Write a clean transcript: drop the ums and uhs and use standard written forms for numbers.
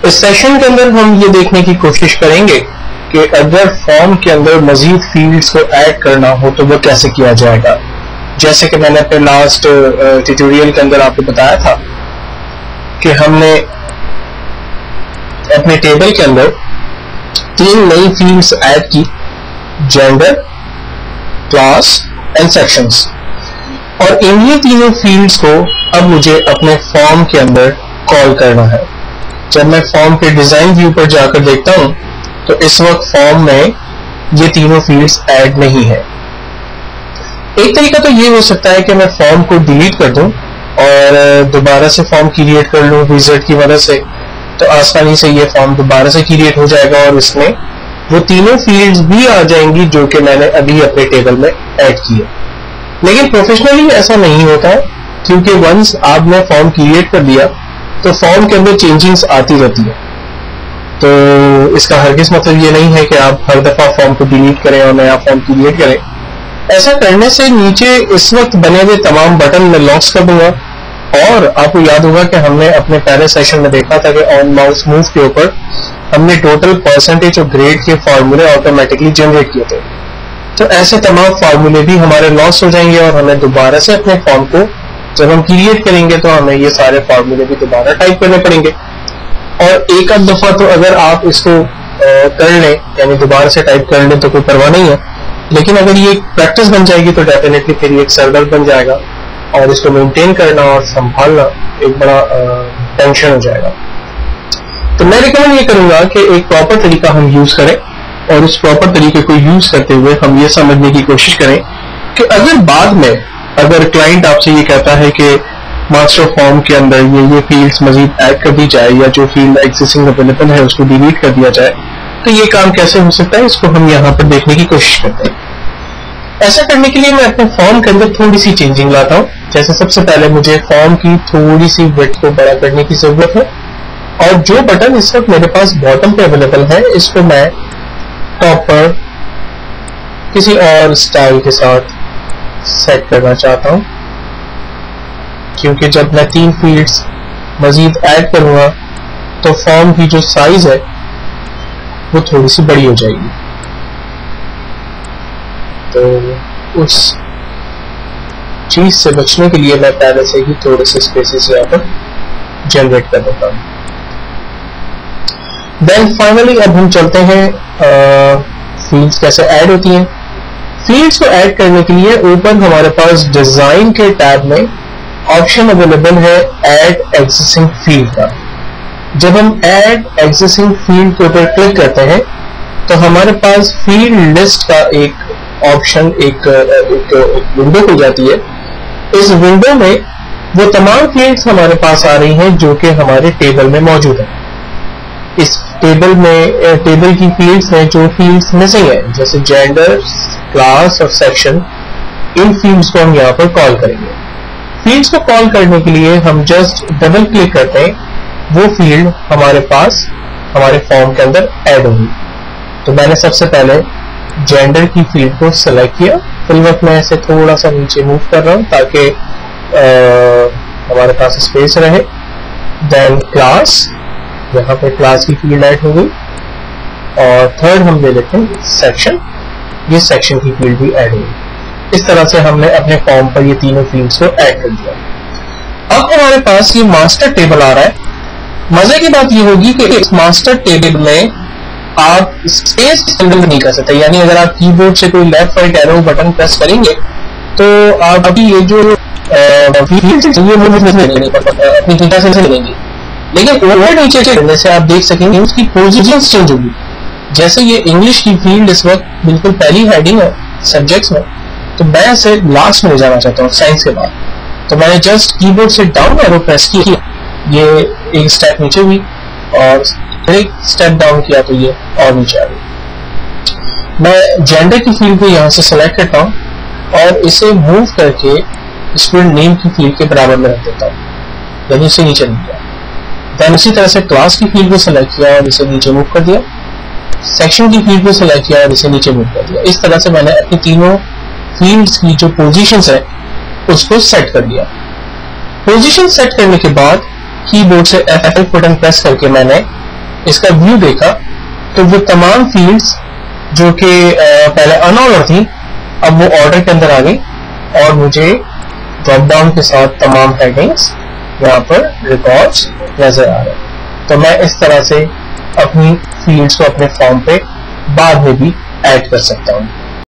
इस सेशन के अंदर हम ये देखने की कोशिश करेंगे कि अगर फॉर्म के अंदर मजीद फील्ड्स को ऐड करना हो तो वो कैसे किया जाएगा। जैसे कि मैंने अपने लास्ट ट्यूटोरियल के अंदर आपको बताया था कि हमने अपने टेबल के अंदर 3 नई फील्ड्स ऐड की, जेंडर, क्लास एंड सेक्शंस, और इन्हीं तीनों फील्ड्स को अब मुझे अपने फॉर्म के अंदर कॉल करना है। जब मैं फॉर्म के डिजाइन व्यू पर जाकर देखता हूं तो इस वक्त फॉर्म में ये तीनों फील्ड्स ऐड नहीं है। एक तरीका तो ये हो सकता है कि मैं फॉर्म को डिलीट कर दूं और दोबारा से फॉर्म क्रिएट कर लूं विज़ार्ड की मदद से, तो आसानी से ये फॉर्म दोबारा से क्रिएट हो जाएगा और इसमें वो तीनों फील्ड्स भी आ जाएंगी जो कि मैंने अभी अपने टेबल में ऐड की है। लेकिन प्रोफेशनली ऐसा नहीं होता है, क्योंकि वंस आपने फॉर्म क्रिएट कर दिया तो फॉर्म के अंदर चेंजिंग्स आती रहती है। तो इसका हरगिज़ मतलब ये नहीं है कि आप हर दफा फॉर्म को डिलीट करें और नया फॉर्म क्रिएट करें। ऐसा करने से नीचे इस वक्त बने हुए तमाम बटन में लॉक्स कर दूंगा, और आपको याद होगा कि हमने अपने पहले सेशन में देखा था कि ऑन माउस मूव के ऊपर हमने टोटल परसेंटेज और ग्रेड के फार्मूले ऑटोमेटिकली जनरेट किए थे। तो ऐसे तमाम फार्मूले भी हमारे लॉस हो जाएंगे और हमें दोबारा से अपने फॉर्म को जब हम क्रिएट करेंगे तो हमें ये सारे फार्मूले भी दोबारा टाइप करने पड़ेंगे। और एक आध दफा तो अगर आप इसको कर लें, यानी दोबारा से टाइप कर लें, तो कोई परवाह नहीं है। लेकिन अगर ये प्रैक्टिस बन जाएगी तो डेफिनेटली फिर ये एक सरदर्द बन जाएगा और इसको मेंटेन करना और संभालना एक बड़ा टेंशन हो जाएगा। तो मैं रिकमेंड ये करूंगा कि एक प्रॉपर तरीका हम यूज करें, और उस प्रॉपर तरीके को यूज करते हुए हम ये समझने की कोशिश करें कि अगर बाद में अगर क्लाइंट आपसे ये कहता है कि मास्टर फॉर्म के अंदर ये फील्ड्स मजीद ऐड कर दी जाए या जो फील्ड एक्सिस्टिंग अवेलेबल है उसको डिलीट कर दिया जाए, तो ये काम कैसे हो सकता है, इसको हम यहाँ पर देखने की कोशिश करते हैं। ऐसा करने के लिए मैं अपने फॉर्म के अंदर थोड़ी सी चेंजिंग लाता हूँ। जैसे सबसे पहले मुझे फॉर्म की थोड़ी सी विड्थ को बड़ा करने की जरूरत है, और जो बटन इस वक्त मेरे पास बॉटम पे अवेलेबल है इसको मैं टॉप पर किसी और स्टाइल के साथ सेट करना चाहता हूं, क्योंकि जब मैं 3 फील्ड्स मजीद ऐड करूंगा तो फॉर्म की जो साइज है वो थोड़ी सी बड़ी हो जाएगी। तो उस चीज से बचने के लिए मैं पहले से ही थोड़े से स्पेसेस यहाँ पर जनरेट कर देता हूं। देन फाइनली अब हम चलते हैं फील्ड्स कैसे ऐड होती हैं। फील्ड्स को ऐड करने के लिए ऊपर हमारे पास डिजाइन के टैब में ऑप्शन अवेलेबल है ऐड एक्सिस्टिंग फील्ड का। जब हम ऐड एक्सिस्टिंग फील्ड के ऊपर क्लिक करते हैं तो हमारे पास फील्ड लिस्ट का एक ऑप्शन एक विंडो खुल जाती है। इस विंडो में वो तमाम फील्ड्स हमारे पास आ रही हैं जो कि हमारे टेबल में मौजूद है। इस टेबल में टेबल की फील्ड्स हैं जो फील्ड्स मिसिंग है, जैसे जेंडर, क्लास और सेक्शन। इन फील्ड्स को हम यहाँ पर कॉल करेंगे। फील्ड्स को कॉल करने के लिए हम जस्ट डबल क्लिक करते हैं, वो फील्ड हमारे पास हमारे फॉर्म के अंदर ऐड होगी। तो मैंने सबसे पहले जेंडर की फील्ड को सिलेक्ट किया। फिल वक्त मैं इसे थोड़ा सा नीचे मूव कर रहा हूँ ताकि हमारे पास स्पेस रहे। देन क्लास, यहाँ पे क्लास की फील्ड ऐड हो गई, और थर्ड हम ले लेते हैं सेक्शन। ये सेक्शन की फील्ड भी ऐड होगी। इस तरह से हमने अपने फॉर्म पर ये तीनों फील्ड्स को ऐड कर दिया। अब हमारे पास ये मास्टर टेबल आ रहा है। मजे की बात ये होगी कि इस मास्टर टेबल में आप स्पेस हैंडल नहीं कर सकते, यानी अगर आप कीबोर्ड से कोई left right arrow button press करेंगे तो आप अभी ये जो फील्ड्स ये अपनी डेटा से लेंगे, लेकिन ऊपर नीचे करने से आप देख सकेंगे उसकी पोजीशन चेंज होगी। जैसे ये इंग्लिश की फील्ड इस वक्त बिल्कुल पहली हेडिंग है सब्जेक्ट्स में, तो मैं इसे लास्ट में ले जाना चाहता हूँ साइंस के बाद। तो मैंने जस्ट कीबोर्ड से डाउन एरो प्रेस किया, ये एक स्टेप नीचे हुई, और एक स्टेप डाउन किया तो ये और नीचे आ गई। मैं जेंडर की फील्ड को यहाँ से सेलेक्ट करता हूँ और इसे मूव करके स्टूडेंट नेम की फील्ड के बराबर में रख देता हूँ, यानी इसे नीचे नहीं किया। देन उसी तरह से क्लास की फील्ड को सेलेक्ट किया और इसे नीचे मूव कर दिया। सेक्शन की फील्ड को सेलेक्ट किया और इसे नीचे मूव कर दिया। इस तरह से मैंने अपनी तीनों फील्ड्स की जो पोजीशंस है उसको सेट कर दिया। पोजीशन सेट करने के बाद कीबोर्ड से F5 बटन प्रेस करके मैंने इसका व्यू देखा तो वो तमाम फील्ड्स जो कि पहले अनऑर्डर थी अब वो ऑर्डर के अंदर आ गई और मुझे ड्रॉप डाउन के साथ तमाम हेडिंग्स यहाँ पर रिकॉर्ड्स नजर आ रहे हैं। तो मैं इस तरह से अपनी फील्ड्स को अपने फॉर्म पे बाद में भी ऐड कर सकता हूँ।